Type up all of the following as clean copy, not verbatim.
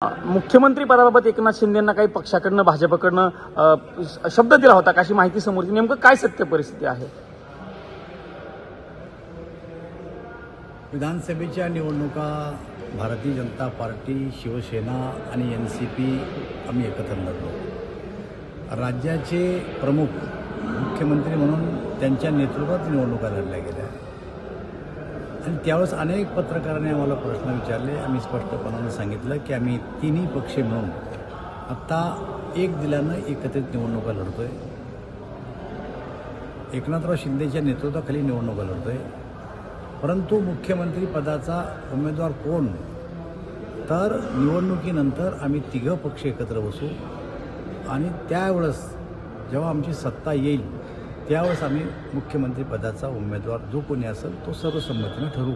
मुख्यमंत्री पदाबाबत एकनाथ शिंदेंना काही पक्षाकडनं भाजपकडनं शब्द दिला होता का अशी माहिती समोर येते. नेमकं काय सत्य परिस्थिती आहे? विधानसभेच्या निवडणुका भारतीय जनता पार्टी, शिवसेना आणि NCP आम्ही एकत्र लढलो. राज्याचे प्रमुख मुख्यमंत्री म्हणून त्यांच्या नेतृत्वात निवडणुका लढल्या गेल्या आणि त्यावेळेस अनेक पत्रकारांनी आम्हाला प्रश्न विचारले. आम्ही स्पष्टपणाने सांगितलं की आम्ही तिन्ही पक्ष मिळून आत्ता एक दिल्यानं एकत्रित निवडणुका लढतोय. एकनाथराव शिंदेच्या नेतृत्वाखाली निवडणुका लढतोय. परंतु मुख्यमंत्री पदाचा उमेदवार कोण, तर निवडणुकीनंतर आम्ही तिघं पक्ष एकत्र बसू आणि त्यावेळेस जेव्हा आमची सत्ता येईल त्यावेळेस आम्ही मुख्यमंत्री पदाचा उमेदवार जो कोणी असेल तो सर्वसंमतीने ठरवू.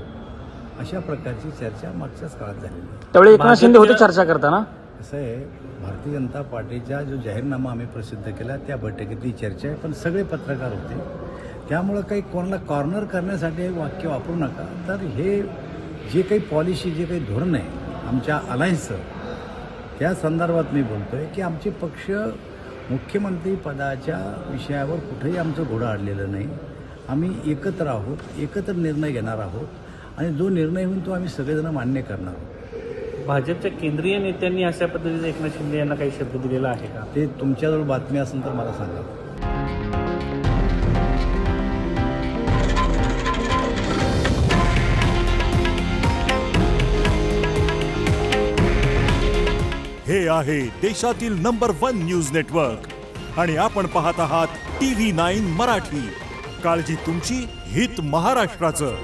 अशा प्रकारची चर्चा मागच्याच काळात झालेली. त्यावेळी एकनाथ शिंदे होते चर्चा करताना. असं आहे, भारतीय जनता पार्टीचा जो जाहीरनामा आम्ही प्रसिद्ध केला त्या बैठकीतली चर्चा आहे, पण सगळे पत्रकार होते. त्यामुळं काही कोणाला कॉर्नर करण्यासाठी वाक्य वापरू नका. तर हे जे काही पॉलिसी, जे काही धोरण आहे आमच्या अलायन्सचं, त्या संदर्भात मी बोलतो आहे की आमचे पक्ष मुख्यमंत्री पदाच्या विषयावर कुठेही आमचं घोडं अडलेलं नाही. आम्ही एकत्र आहोत, एकत्र निर्णय घेणार आहोत आणि जो निर्णय होईल तो आम्ही सगळेजण मान्य करणार आहोत. भाजपच्या केंद्रीय नेत्यांनी अशा पद्धतीने एकनाथ शिंदे यांना काही शब्द दिलेला आहे का? ते तुमच्याजवळ बातमी असेल तर मला सांगा. हे आहे देशातील नंबर 1 न्यूज नेटवर्क आणि आपण पाहत आहात TV9 मराठी. काळजी तुमची, हित महाराष्ट्राचं.